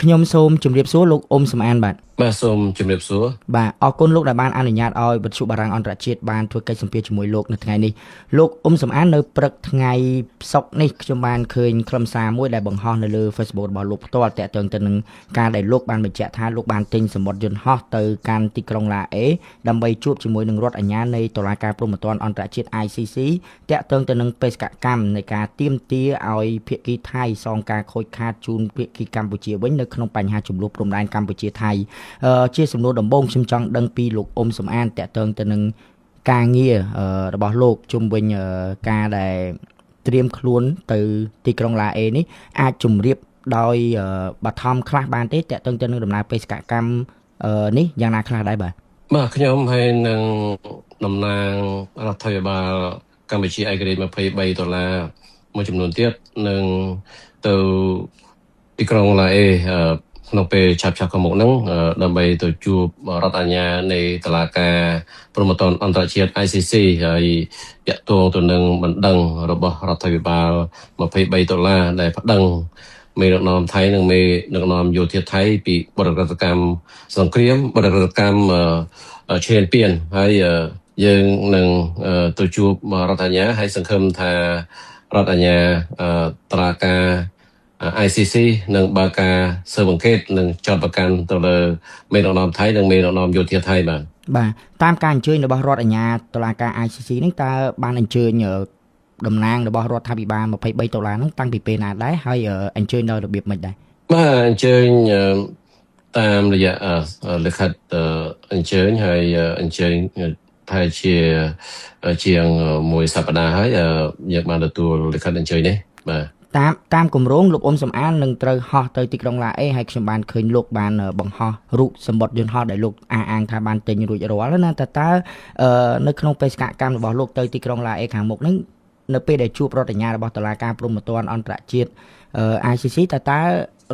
ខ្ញុំសូមជម្រាបសួរលោកអ៊ុំសំអានបាទបាទសូមជម្រាបសួរបាទអរគុណលោកដែលបានអនុញ្ញាតឲ្យវិទ្យុបារាំងអន្តរជាតិបានធ្វើកិច្ចសម្ភាសជាមួយលោកនៅថ្ងៃនេះលោកអ៊ុំសំអាននៅព្រឹកថ្ងៃសុក្រនេះខ្ញុំបានឃើញខ្លឹមសារមួយដែលបង្ហោះនៅលើ Facebook របស់លោកផ្ទាល់តាក់ទងទៅនឹងការដែលលោកបានបញ្ជាក់ថាលោកបានទិញសម្បត្តិយន្តហោះទៅកាន់ទីក្រុងឡាអេដើម្បីជួបជាមួយនឹងរដ្ឋអាជ្ញានៃតុលាការព្រហ្មទណ្ឌអន្តរជាតិ ICC តាក់ទងទៅនឹងបេសកកម្មនៃការទាមទារឲ្យភាគីថៃសងការខូចខាតជូនភាគីកម្ពុជាវិញនៅក្នុងបញ្ហាជម្លោះព្រំដែនកម្ពុជាថៃជាសំណួរដំបូងខ្ញុំចង់ដឹងពីលោកអ៊ុំសំអានតាក់ទងទៅនឹងការងាររបស់លោកជុំវិញការដែលត្រៀមខ្លួនទៅទីក្រុងឡាអេនេះអាចជម្រាបដោយបឋមខ្លះបានទេតាក់ទងទៅនឹងដំណើរបេសកកម្មនេះយ៉ាងណាខ្លះដែរបាទខ្ញុំហើយនឹងតំណាងរដ្ឋាភិបាលកម្ពុជាឯករាជ្យ$23មួយចំនួនទៀតនឹងទៅទីក្រុងឡាអេក្នុងពេលឆាប់ខាងមុខហ្នឹងដើម្បីទៅជួបរដ្ឋអាជ្ញានៃតុលាការព្រហ្មទណ្ឌអន្តរជាតិ ICC ហើយតាក់ទងទៅនឹងបណ្ដឹងរបស់រដ្ឋាភិបាល$23ដែលប្តឹងមេដឹកនាំថៃនិងមេដឹកនាំយោធាថៃពីបទក្រកម្មសង្គ្រាមបទក្រកម្មឈ្លានពានហើយយើងនឹងទៅជួបរដ្ឋអាជ្ញាហើយសង្ឃឹមថារដ្ឋអាជ្ញាតុលាការICC នឹងបើកការស៊ើបអង្កេតនិងចាត់ប្រកាន់ទៅលើមេដឹកនាំថៃនិងមេដឹកនាំយោធាថៃបាទតាមការអញ្ជើញរបស់រដ្ឋអាជ្ញាតុលាការ ICC នេះតើបានអញ្ជើញតំណាងរបស់រដ្ឋាភិបាល$23ហ្នឹងតាំងពីពេលណាដែរហើយអញ្ជើញដោយរបៀបម៉េចដែរបាទអញ្ជើញតាមរយៈលិខិតអញ្ជើញហើយអញ្ជើញថាជាងមួយសប្តាហ៍ហើយយើងបានទទួលលិខិតអញ្ជើញនេះបាទតាមគម្រោងលោកអ៊ុំសំអាននឹងត្រូវហោះទៅទីក្រុងឡាអេហើយខ្ញុំបានឃើញលោកបានបង្ហោះរូបសម្បត្តិយន្តហោះដែលលោកអះអាងថាបានទិញរួចរាល់ណាតើនៅក្នុងបេសកកម្មរបស់លោកទៅទីក្រុងឡាអេខាងមុខហ្នឹងនៅពេលដែលជួបរដ្ឋអាជ្ញារបស់តុលាការព្រហ្មទណ្ឌអន្តរជាតិICC តើ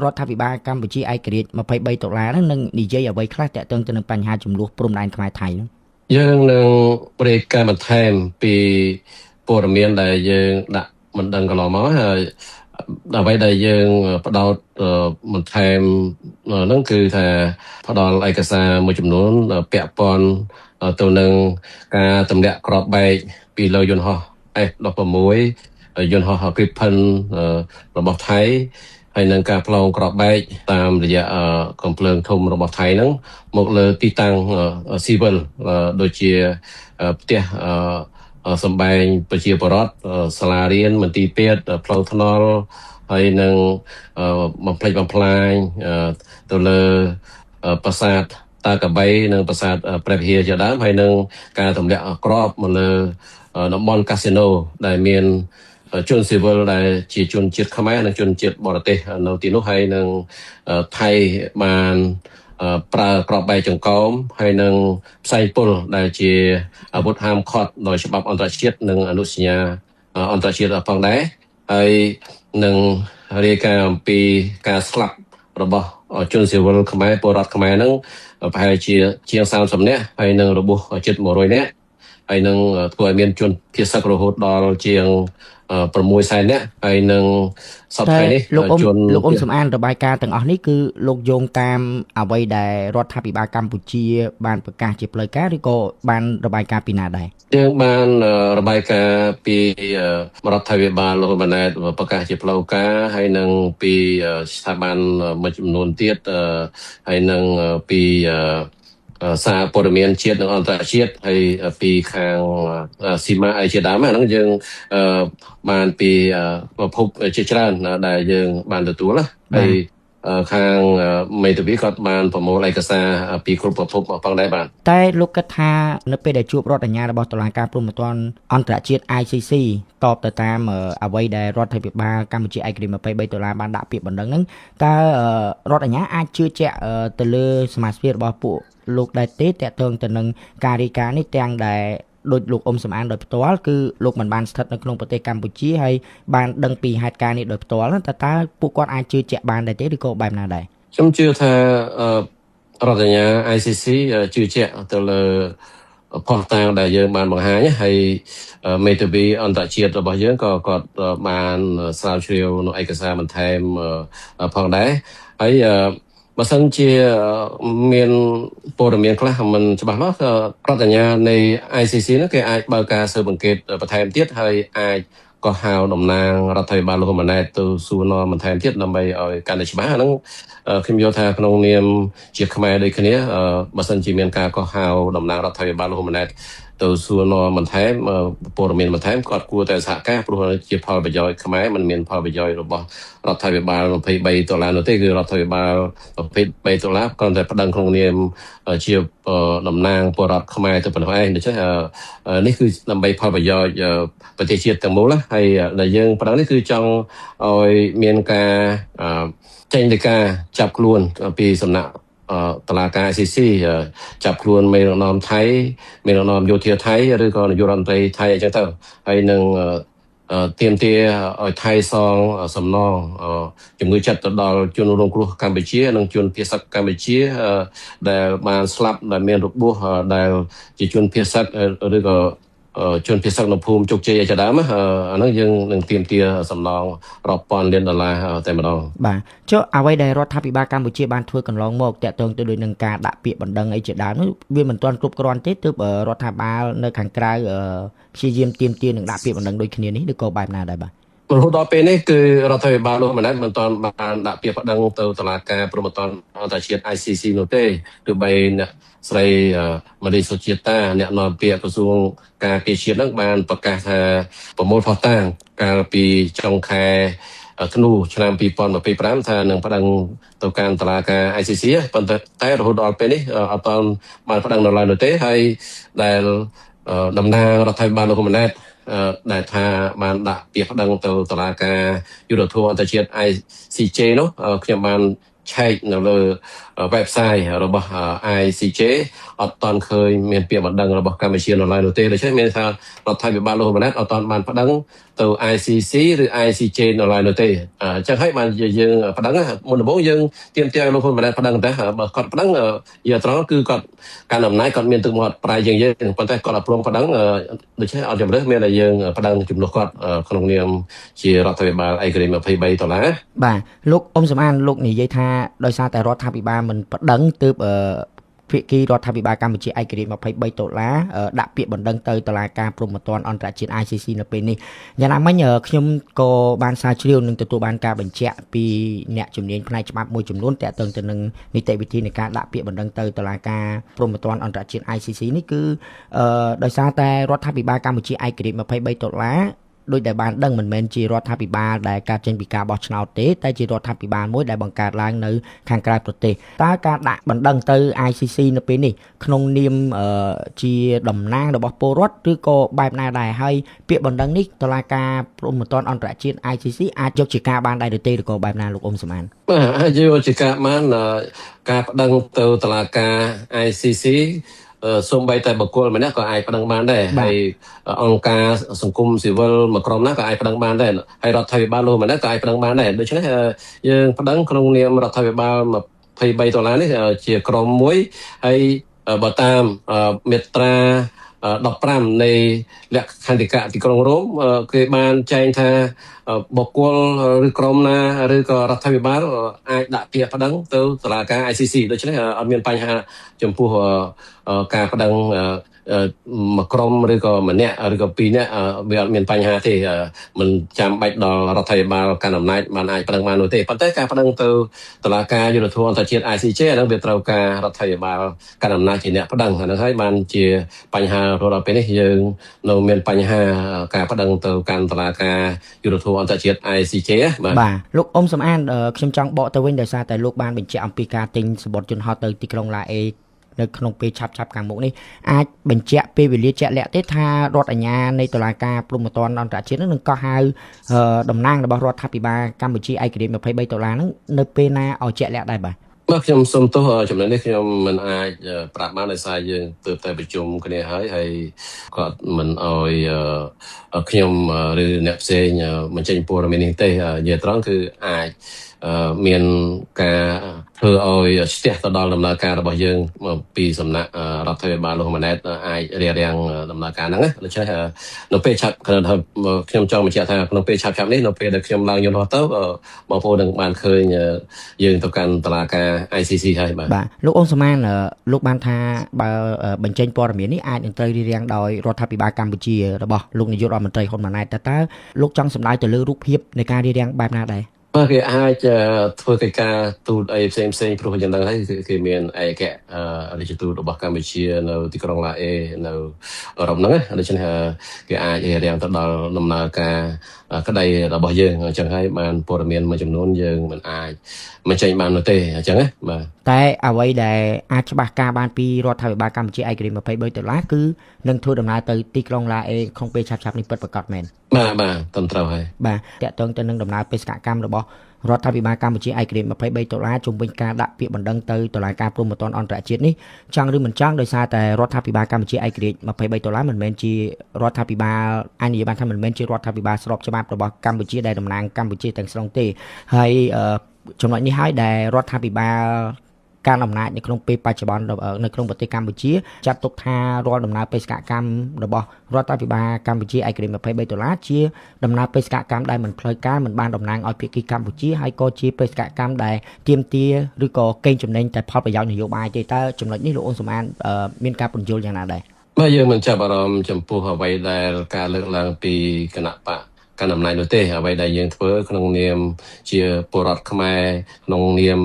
រដ្ឋាភិបាលកម្ពុជាឯករាជ្យ$23ហ្នឹងនឹងនិយាយអ្វីខ្លះតាក់ទងទៅនឹងបញ្ហាចំនួនព្រំដែនខ្មែរថៃហ្នឹងយើងនឹងរាយការណ៍បន្ថែមពីព័ត៌មានដែលយើងដាក់មិនដឹងកន្លងមកហើយអ្វីដែលយើងបដោតបន្ថែមហ្នឹងគឺថាផ្ដល់ឯកសារមួយចំនួនពាក់ព័ន្ធទៅនឹងការទម្លាក់គ្រាប់បែកពីលើយន្តហោះ F16 យន្តហោះ Gripen របស់ថៃហើយនឹងការផ្លងគ្រាប់បែកតាមរយៈកំភ្លើងធំរបស់ថៃហ្នឹងមកលើទីតាំងស៊ីវិលដូចជាផ្ទះសម្បែងប្រជាពលរដ្ឋសាលារៀនមន្ទីរពេទ្យផ្លូវថ្នល់ហើយនឹងបំផ្លិចបំផ្លាញទៅលើប្រាសាទតាកបីនិងប្រាសាទព្រះវិហារជាដើមហើយនឹងការទម្លាក់គ្រាប់មកលើតំបន់កាស៊ីណូដែលមានជនស៊ីវិលដែលជាជនជាតិខ្មែរនិងជនជាតិបរទេសនៅទីនោះហើយនឹងថៃបានប្រើគ្រាប់បែកចង្កោមហើយនឹងផ្សែងពុលដែលជាអាវុធហាមឃាត់ដោយច្បាប់អន្តរជាតិនិងអនុសញ្ញាអន្តរជាតិផងដែរហើយនឹងរាយការណ៍អំពីការស្លាប់របស់ជនស៊ីវិលខ្មែរពលរដ្ឋខ្មែរហ្នឹងប្រហែលជាង30នាក់ហើយនឹងរបួសជិត100នាក់ហើយនឹងធ្វើឲ្យមានជនភៀសសឹករហូតដល់ជាង600,000នាក់ហើយនឹងសប្តាហ៍នេះលោកអ៊ុំសំអានរបាយការណ៍ទាំងអស់នេះគឺលោកយោងតាមអ្វីដែលរដ្ឋាភិបាលកម្ពុជាបានប្រកាសជាផ្លូវការឬក៏បានរបាយការណ៍ពីណាដែរយើងបានរបាយការណ៍ពីរដ្ឋាភិបាលលោកហ៊ុនម៉ាណែតប្រកាសជាផ្លូវការហើយនឹងពីស្ថាប័នមួយចំនួនទៀតហើយនឹងពីសារព័ត៌មានជាតិនិងអន្តរជាតិហើយពីខាងស៊ីម៉ាអីជាដើមហ្នឹងយើងបានពីប្រភពជាច្រើនដែលយើងបានទទួលណាហើយខាងមេធាវីគាត់បានប្រមូលឯកសារពីគ្រប់ប្រភពផងដែរបាទតែលោកគិតថានៅពេលដែលជួបរដ្ឋអាជ្ញារបស់តុលាការព្រហ្មទណ្ឌអន្តរជាតិ ICC តបទៅតាមអ្វីដែលរដ្ឋាភិបាលកម្ពុជាឯករាជ្យ$23បានដាក់ពាក្យបណ្ដឹងហ្នឹងតើរដ្ឋអាជ្ញាអាចជឿជាក់ទៅលើសមាជិករបស់ពួកលោកដែរទេតាក់ទងទៅនឹងការរាយការណ៍នេះទាំងដែលដោយលោកអ៊ុំសំអានដោយផ្ទាល់គឺលោកមិនបានស្ថិតនៅក្នុងប្រទេសកម្ពុជាហើយបានដឹងពីហេតុការណ៍នេះដោយផ្ទាល់តើពួកគាត់អាចជឿជាក់បានដែរទេឬក៏បែបណាដែរខ្ញុំជឿថារដ្ឋាភិបាល ICC ជឿជាក់ទៅលើ ផុសតាងដែលយើងបានបង្ហាញហើយមេធាវីអន្តរជាតិរបស់យើងក៏គាត់បានស្រាវជ្រាវនៅឯកសារបន្ថែមផងដែរហើយបើសិនជាមានព័ត៌មានខ្លះមិនច្បាស់លាស់រដ្ឋអាជ្ញានៃ ICC នោះគេអាចបើកការស៊ើបអង្កេតបន្ថែមទៀតហើយអាចក៏ហៅតំណាងរដ្ឋាភិបាលលោកហ៊ុនម៉ាណែតទៅសួរនាំបន្ថែមទៀតដើម្បីឲ្យកាន់តែច្បាស់អាហ្នឹងខ្ញុំយល់ថាក្នុងនាមជាខ្មែរដូចគ្នាបើសិនជាមានការកោះហៅតំណាងរដ្ឋាភិបាលលោកហ៊ុនម៉ាណែតទៅសួរនាំបន្ថែមព័ត៌មានបន្ថែមគាត់គួរតែសហការព្រោះជាផលប្រយោជន៍ខ្មែរមិនមានផលប្រយោជន៍របស់រដ្ឋាភិបាល$23នោះទេគឺរដ្ឋាភិបាល$23គ្រាន់តែប្តឹងក្នុងនាមជាតំណាងពលរដ្ឋខ្មែរទៅប៉ុណ្ណោះឯងដូច្នេះនេះគឺដើម្បីផលប្រយោជន៍ប្រទេសជាតិទាំងមូលហើយដែលយើងប្តឹងនេះគឺចង់ឲ្យមានការចេញទៅការចាប់ខ្លួនពីសំណាក់តុលាការ ICC ចាប់ខ្លួនមេដឹកនាំថៃមេដឹកនាំយោធាថៃឬក៏នាយករដ្ឋមន្ត្រីថៃអញ្ចឹងទៅហើយនឹងទាមទារឲ្យថៃសងសំណងជំងឺចិត្តទៅដល់ជនរងគ្រោះកម្ពុជានិងជនភៀសសាច់កម្ពុជាដែលបានស្លាប់ដែលមានរបួសដែលជាជនភៀសសាច់ឬក៏ជនភៀសសាច់នៅភូមិជោគជ័យជាដើមអាហ្នឹងយើងនឹងទាមទារសំណងរាប់ពាន់លានដុល្លារតែម្ដងបាទចុះអ្វីដែលរដ្ឋាភិបាលកម្ពុជាបានធ្វើកន្លងមកតាក់ទងទៅនឹងការដាក់ពាក្យបណ្ដឹងអីជាដើមនោះវាមិនទាន់គ្រប់គ្រាន់ទេទើបរដ្ឋាភិបាលនៅខាងក្រៅព្យាយាមទាមទារនឹងដាក់ពាក្យបណ្ដឹងដូចគ្នានេះឬក៏បែបណាដែរបាទរហូតដល់ពេលនេះគឺរដ្ឋាភិបាលលោកហ៊ុនម៉ាណែតមិនទាន់បានដាក់ពាក្យបណ្ដឹងទៅតុលាការព្រហ្មទណ្ឌអន្តរជាតិ ICC នោះទេទោះបីអ្នកស្រីម៉ារីសុជាតាអ្នកនាំពាក្យក្រសួងការពារជាតិនឹងបានប្រកាសថាប្រមូលភស្តុតាងកាលពីចុងខែធ្នូឆ្នាំ2025ថានឹងប្តឹងទៅកាន់តុលាការ ICC ប៉ុន្តែរហូតដល់ពេលនេះអត់ទាន់បានប្តឹងនៅឡើយនោះទេហើយដែលតំណាងរដ្ឋាភិបាលលោកហ៊ុនម៉ាណែតដែលថាបានដាក់ពាក្យប្តឹងទៅតុលាការយុត្តិធម៌អន្តរជាតិ ICJ នោះខ្ញុំបានឆែកនៅលើ website របស់ ICJ អត់ទាន់ឃើញមានពាក្យបណ្ដឹងរបស់កម្ពុជានៅឡើយនោះទេដូច្នេះមានថារដ្ឋាភិបាលលោកហ៊ុនម៉ាណែតអត់ទាន់បានប្តឹងទៅ ICC ឬ ICJ នៅឡើយនោះទេអញ្ចឹងហើយបានយើងប្តឹងមុនដំបូងយើងទាមទារលោកហ៊ុនម៉ាណែតប្តឹងតែបើគាត់ប្តឹងយកត្រង់គឺគាត់កាន់អំណាចគាត់មានទឹកមាត់ប្រាយជាងយើងប៉ុន្តែគាត់អត់ព្រមប្តឹងដូច្នេះអត់ជំរឿនមានតែយើងប្តឹងជំនួសគាត់ក្នុងនាមជារដ្ឋាភិបាលឯករាជ្យ$23បាទលោកអ៊ុំសំអានលោកនិយាយថាដោយសារតែរដ្ឋាភិបាលមិនប្តឹងទើបភាគីរដ្ឋាភិបាលកម្ពុជាឯករាជ្យ$23ដាក់ពាក្យបណ្ដឹងទៅតុលាការព្រហ្មទណ្ឌអន្តរជាតិ ICC នៅពេលនេះយ៉ាងណាមិញខ្ញុំក៏បានស្រាវជ្រាវនិងទទួលបានការបញ្ជាក់ពីអ្នកជំនាញផ្នែកច្បាប់មួយចំនួនទាក់ទងទៅនឹងនីតិវិធីនៃការដាក់ពាក្យបណ្ដឹងទៅតុលាការព្រហ្មទណ្ឌអន្តរជាតិ ICC នេះគឺដោយសារតែរដ្ឋាភិបាលកម្ពុជាឯករាជ្យ$23ដោយដែលបានដឹងមិនមែនជារដ្ឋាភិបាលដែលកើតចេញពីការបោះឆ្នោតទេតែជារដ្ឋាភិបាលមួយដែលបង្កើតឡើងនៅខាងក្រៅប្រទេសតើការដាក់បណ្ដឹងទៅ ICC នៅពេលនេះក្នុងនាមជាតំណាងរបស់ពលរដ្ឋឬក៏បែបណាដែរហើយពាក្យបណ្ដឹងនេះតុលាការព្រហ្មទណ្ឌអន្តរជាតិ ICC អាចយកជាការបានដែរឬទេឬក៏បែបណាលោកអ៊ុំសំអានបាទអាចយកជាការបានការប្តឹងទៅតុលាការ ICCសូម្បីតែបុគ្គលម្នាក់ក៏អាចប្តឹងបានដែរហើយអង្គការសង្គមស៊ីវិលមួយក្រុមណាក៏អាចប្តឹងបានដែរហើយរដ្ឋាភិបាលលោកម្នាក់ក៏អាចប្តឹងបានដែរដូច្នេះយើងប្តឹងក្នុងនាមរដ្ឋាភិបាល$23នេះជាក្រុមមួយហើយបើតាមមាត្រា15នៃលក្ខន្តិកៈទីក្រុងរ៉ូមគេបានចែងថាបុគ្គលឬក្រុមណាឬក៏រដ្ឋាភិបាលអាចដាក់ពាក្យប្តឹងទៅតុលាការ ICC ដូច្នេះអត់មានបញ្ហាចំពោះការប្តឹងមួយក្រុមឬក៏ម្នាក់ឬក៏ពីរនាក់វាអត់មានបញ្ហាទេមិនចាំបាច់ដល់រដ្ឋាភិបាលកាន់អំណាចបានអាចប្តឹងបាននោះទេប៉ុន្តែការប្តឹងទៅតុលាការយុត្តិធម៌អន្តរជាតិ ICJ អានឹងវាត្រូវការរដ្ឋាភិបាលកាន់អំណាចជាអ្នកប្តឹងអានឹងហើយបានជាបញ្ហារហូតដល់ពេលនេះយើងនៅមានបញ្ហាការប្តឹងទៅកាន់តុលាការយុត្តិធម៌អន្តរជាតិ ICJ បាទលោកអ៊ុំសំអានខ្ញុំចង់បកទៅវិញដោយសារតែលោកបានបញ្ជាក់អំពីការទិញសម្បត្តិជនហោះទៅទីក្រុងឡាអេនៅក្នុងពេលឆាប់ខាងមុខនេះអាចបញ្ជាក់ពេលវេលាជាក់លាក់ទេថារដ្ឋអាជ្ញានៃតុលាការព្រហ្មទណ្ឌអន្តរជាតិនឹងកោះហៅតំណាងរបស់រដ្ឋាភិបាលកម្ពុជាឯករាជ្យ$23ហ្នឹងនៅពេលណាឲ្យជាក់លាក់ដែរបាទខ្ញុំសូមទោសចំណុចនេះខ្ញុំមិនអាចប្រាប់បានដោយសារយើងទើបតែប្រជុំគ្នាហើយគាត់មិនអោយខ្ញុំឬអ្នកផ្សេងបញ្ចេញព័ត៌មាននេះទេនិយាយត្រង់គឺអាចមានការផ្ ធ្វើឲ្យស្ទះទៅដល់ដំណើរការរបស់យើងពីសំណាក់រដ្ឋាភិបាលលោកម៉ាណែតអាចរារាំងដំណើរការហ្នឹងណាដូច្នេះនៅពេលឆាប់ខ្ញុំចង់បញ្ជាក់ថាក្នុងពេលឆាប់នេះនៅពេលដែលខ្ញុំឡើងយន្តហោះទៅបងប្អូននឹងបានឃើញយើងទៅកាន់តុលាការ ICC ហើយបាទលោកអ៊ុំសុម៉ានលោកបានថាបើបញ្ចេញព័ត៌មាននេះអាចនឹងត្រូវរារាំងដោយរដ្ឋាភិបាលកម្ពុជារបស់លោកនាយករដ្ឋមន្ត្រីហ៊ុនម៉ាណែតតើលោកចង់សម្ដៅទៅលើរូបភាពនៃការរារាំងបែបណាដែរបាទគេអាចធ្វើកិច្ចការទូតអីផ្សេងព្រោះយ៉ាងហ្នឹងហើយគេមានឯករាជទូតរបស់កម្ពុជានៅទីក្រុងឡាអេនៅអឺរ៉ុបហ្នឹងដូច្នេះគេអាចរារាំងទៅដល់ដំណើរការក្តីរបស់យើងអញ្ចឹងហើយបានព័ត៌មានមួយចំនួនយើងមិនអាចបញ្ចេញបាននោះទេអញ្ចឹងណាបាទតែអ្វីដែលអាចច្បាស់ការបានពីរដ្ឋាភិបាលកម្ពុជាឯករាជ្យ$23គឺនឹងធ្វើដំណើរទៅទីក្រុងឡាអេក្នុងពេលឆាប់ៗនេះពិតប្រាកដមែនបាទត្រឹមត្រូវហើយបាទតកតងទៅនឹងដំណើរបេសកកម្មរបស់រដ្ឋាភិបាលកម្ពុជាឯករាជ្យ$23ជុំវិញការដាក់ពាក្យបណ្ដឹងទៅតុលាការព្រហ្មទណ្ឌអន្តរជាតិនេះចង់ឬមិនចង់ដោយសារតែរដ្ឋាភិបាលកម្ពុជាឯករាជ្យ$23មិនមែនជារដ្ឋាភិបាលអនិយាយបានថាមិនមែនជារដ្ឋាភិបាលស្របច្បាប់របស់កម្ពុជាដែលតំណាងកម្ពុជាទាំងស្រុងទេហើយចំណុចនេះហើយដែលរដ្ឋាភិបាលការអំណាចនៅក្នុងពេលបច្ចុប្បន្ននៅក្នុងប្រទេសកម្ពុជាចាត់ទុកថារាល់ដំណើរបេសកកម្មរបស់រដ្ឋាភិបាលកម្ពុជាឯករាជ្យ$23ជាដំណើរបេសកកម្មដែលមិនផ្លូវការមិនបានតំណាងឲ្យភាគីកម្ពុជាហើយក៏ជាបេសកកម្មដែលទាមទារឬក៏កេងចំណេញតែផលប្រយោជន៍នយោបាយទេតើចំណុចនេះលោកអ៊ុនសុម៉ានមានការពន្យល់យ៉ាងណាដែរបាទយើងមិនចាប់អារម្មណ៍ចំពោះអ្វីដែលការលើកឡើងពីគណៈបកកាន់អំណាចនោះទេអ្វីដែលយើងធ្វើក្នុងនាមជាពលរដ្ឋខ្មែរក្នុងនាម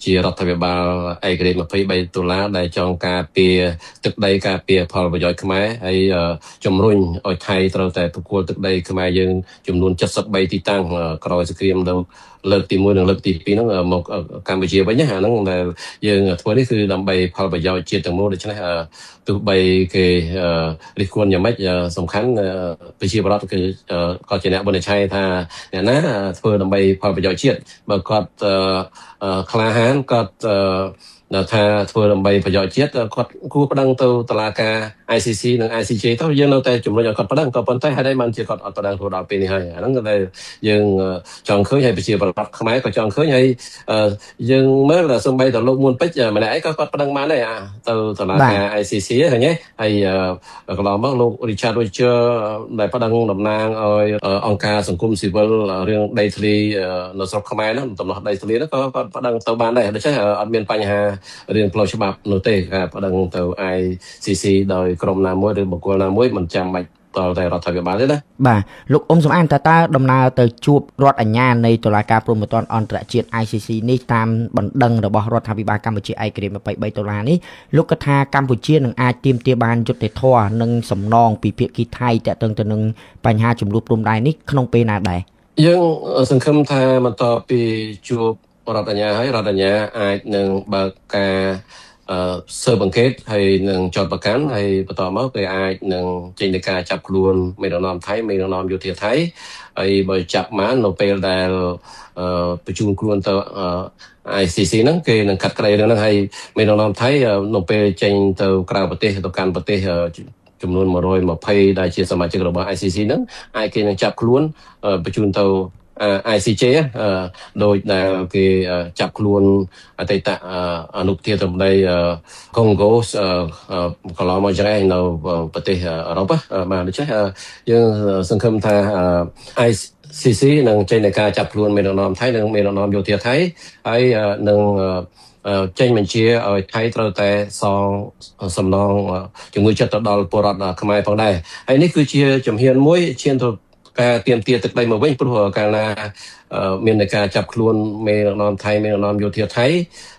ជារដ្ឋាភិបាលឯករាជ្យ$23ដែលចង់ការពារទឹកដីការពារផលប្រយោជន៍ខ្មែរហើយជំរុញឲ្យថៃត្រូវតែទទួលទឹកដីខ្មែរយើងចំនួន73ទីតាំងក្រោយសង្គ្រាមលើកទី1និងលើកទី2ហ្នឹងមកកម្ពុជាវិញណាអាហ្នឹងដែលយើងធ្វើនេះគឺដើម្បីផលប្រយោជន៍ជាតិទាំងមូលដូច្នេះទោះបីគេរិះគន់យ៉ាងម៉េចសំខាន់ប្រជាពលរដ្ឋគឺក៏ជាអ្នកវិនិច្ឆ័យថាអ្នកណាធ្វើដើម្បីផលប្រយោជន៍ជាតិបើគាត់ក្លាហានគាត់ថាធ្វើដើម្បីប្រយោជន៍ជាតិគាត់គួរប្តឹងទៅតុលាការ ICC និង ICJ ទៅយើងនៅតែជំរុញឲ្យគាត់ប្តឹងក៏ប៉ុន្តែហេតុអីបានជាគាត់អត់ប្តឹងធ្វើដល់ពេលនេះហើយអាហ្នឹងគឺដែលយើងចង់ឃើញហើយប្រជាពលរដ្ឋខ្មែរក៏ចង់ឃើញហើយយើងមើលសូម្បីតែលោកមួនពេជ្រម្នាក់ឯងក៏គាត់ប្តឹងបានដែរទៅតុលាការ ICC ឃើញទេហើយកន្លងមកលោក Richard Rocher ដែលប្តឹងតំណាងឲ្យអង្គការសង្គមស៊ីវិលរឿងដីធ្លីនៅស្រុកខ្មែរហ្នឹងដំណោះដីធ្លីហ្នឹងក៏គាត់ប្តឹងទៅបានដែរដូច្នេះអត់មានបញ្ហារឿងផ្លូវច្បាប់នោះទេការប្តឹងទៅ ICC ដោយក្រុមណាមួយឬបុគ្គលណាមួយមិនចាំបាច់តតែរដ្ឋាភិបាលទេណាបាទលោកអ៊ុំសំអានតើដំណើរទៅជួបរដ្ឋអាជ្ញានៃតុលាការព្រហ្មទណ្ឌអន្តរជាតិ ICC នេះតាមបណ្ដឹងរបស់រដ្ឋាភិបាលកម្ពុជាឯករាជ្យ$23នេះលោកគិតថាកម្ពុជានឹងអាចទាមទារបានយុត្តិធម៌និងសំណងពីភាគីថៃទាក់ទងទៅនឹងបញ្ហាចំនួនព្រំដែននេះក្នុងពេលណាដែរយើងសង្ឃឹមថាបន្ទាប់ពីជួបរដ្ឋអាជ្ញាហើយរដ្ឋអាជ្ញាអាចនឹងបើកការស៊ើបអង្កេតហើយនឹងចោទប្រកាន់ហើយបន្តមកគេអាចនឹងចេញទៅការចាប់ខ្លួនមេដឹកនាំថៃមេដឹកនាំយោធាថៃហើយបើចាប់បាននៅពេលដែលបញ្ជូនខ្លួនទៅICC ហ្នឹងគេនឹងកាត់ក្តីរឿងហ្នឹងហើយមេដឹកនាំថៃនៅពេលចេញទៅក្រៅប្រទេសទៅកាន់ប្រទេសចំនួន120ដែលជាសមាជិករបស់ ICC ហ្នឹងអាចគេនឹងចាប់ខ្លួនបញ្ជូនទៅICJ ដោយដែលគេចាប់ខ្លួនអតីតអនុប្រធានរដ្ឋមន្ត្រីកុងហ្គោកន្លងមកចឹងឯងនៅប្រទេសអឺរ៉ុបបាទដូច្នេះយើងសង្ឃឹមថា ICC នឹងចេញនៃការចាប់ខ្លួនមេដឹកនាំថៃនិងមេដឹកនាំយោធាថៃហើយនឹងចេញបញ្ជាឲ្យថៃត្រូវតែសងសំណងជំងឺចិត្តទៅដល់ពលរដ្ឋខ្មែរផងដែរហើយនេះគឺជាជំហានមួយឈានទៅការទាមទារទឹកដីមកវិញព្រោះកាលណាមានការចាប់ខ្លួនមេដឹកនាំថៃមេដឹកនាំយោធាថៃ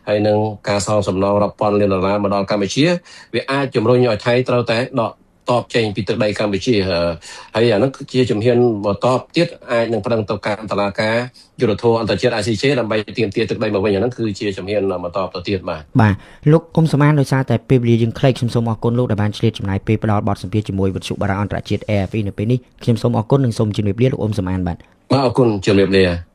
ហើយនឹងការសងសំណងរាប់ពាន់លានដុល្លារមកដល់កម្ពុជាវាអាចជំរុញឲ្យថៃត្រូវតែដកតបចេញពីទឹកដីកម្ពុជាហើយអានោះគឺជាជំហានបន្តទៀតអាចនឹងប្តឹងទៅកាន់តុលាការយុត្តិធម៌អន្តរជាតិ ICJ ដើម្បីទាមទារទឹកដីមកវិញអានោះគឺជាជំហានបន្តទៅទៀតបាទលោកអ៊ុំសុម៉ានដោយសារតែពេលវេលាយើងខ្លីខ្ញុំសូមអរគុណលោកដែលបានឆ្លៀតចំណាយពេលផ្ដល់បទសម្ភាសន៍ជាមួយវិទ្យុបារាំងអន្តរជាតិ AFE នៅពេលនេះខ្ញុំសូមអរគុណនិងសូមជម្រាបលាលោកអ៊ុំសុម៉ានបាទអរគុណជម្រាបលា